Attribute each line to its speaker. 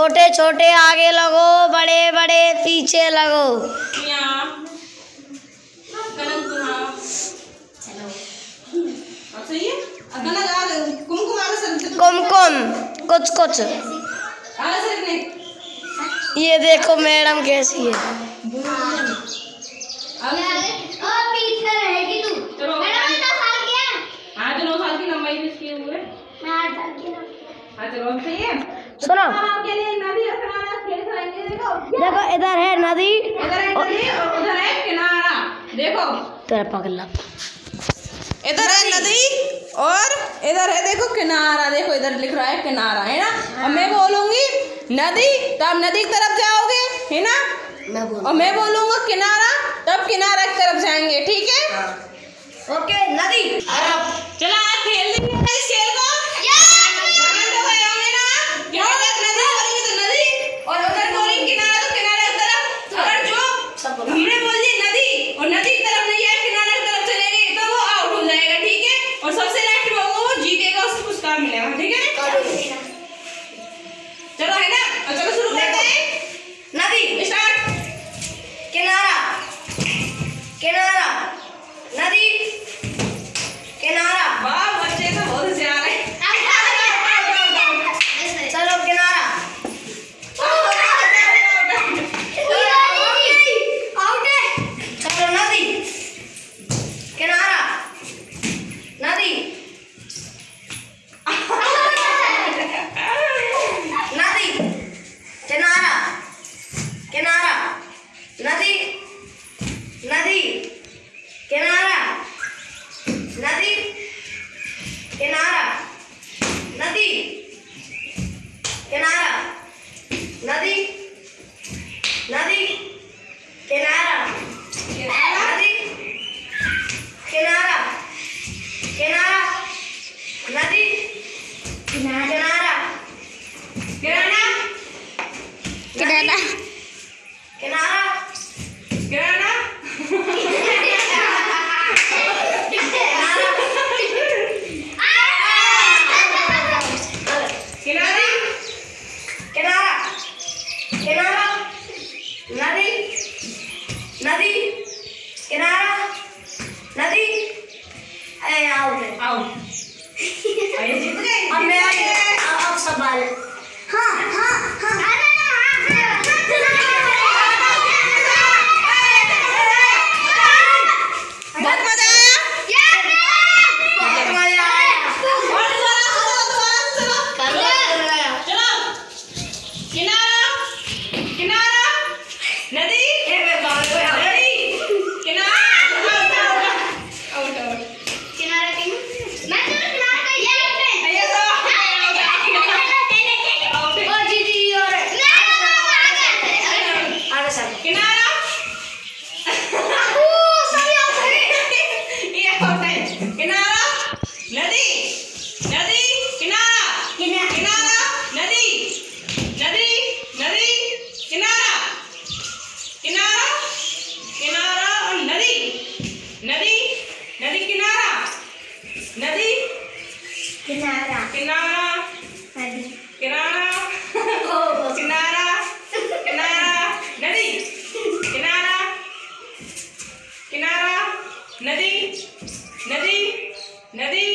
Speaker 1: छोटे छोटे आगे लगो, बड़े बड़े पीछे लगो। कुमकुम कुछ कुछ। ये देखो मैडम कैसी है। सुनो, देखो इधर है नदी,
Speaker 2: इधर है नदी और उधर है किनारा। देखो
Speaker 1: तेरा पगला,
Speaker 2: इधर है नदी और इधर है देखो किनारा। देखो इधर लिख रहा है किनारा, है ना। और मैं बोलूंगी नदी तो आप नदी की तरफ जाओगे, है ना। और मैं बोलूंगा किनारा तब किनारा की तरफ जाएंगे, ठीक है।
Speaker 1: ओके नदी।
Speaker 2: चलो आज खेल लेंगे इस खेल को। और उधर बोलेंगे किनारा तो किनारे की तरफ। अगर जो हमने बोल दी नदी और नदी की तरफ नहीं है किनारे की तरफ चले गए तो वो आउट हो जाएगा, ठीक है। और सबसे लास्ट में वो जीतेगा, उसको पुरस्कार मिलेगा, ठीक है। चलो है ना, और चलो शुरू करते हैं। नदी स्टार्ट।
Speaker 1: किनारा किनारा, नदी किनारा।
Speaker 2: वाह बच्चे तो बहुत होशियार है।
Speaker 1: चलो किनारा। चलो नदी किनारा, नदी नदी किनारा किनारा, नदी नदी किनारा, नदी किनारा, नदी किनारा, नदी नदी किनारा, नदी किनारा किनारा, नदी किनारा
Speaker 2: किनारा
Speaker 1: किनारा किनारा
Speaker 2: किनारा किनारा
Speaker 1: किनारा किनारा, नदी नदी किनारा, नदी। Out
Speaker 2: out. आइए जीत गए।
Speaker 1: अब मैं अब सवाल। हाँ हाँ हाँ।
Speaker 2: बहुत मजा आया।
Speaker 1: बहुत मजा आया।
Speaker 2: और चलो किनारा किनारा, नदी नदी किनारा। Out out.
Speaker 1: किनारा टीम मैं चलो किनारा का ये
Speaker 2: आइए आउट है।
Speaker 1: और जीती और आगे सर
Speaker 2: किनारा
Speaker 1: सभी आउट है।
Speaker 2: ये आउट है। किनारा नदी नदी किनारा किनारा नदी नदी नदी किनारा किनारा किनारा और नदी नदी नदी किनारा नदी
Speaker 1: किनारा
Speaker 2: किनारा
Speaker 1: नदी
Speaker 2: किनारा किनारा किनारा नदी किनारा किनारा नदी नदी नदी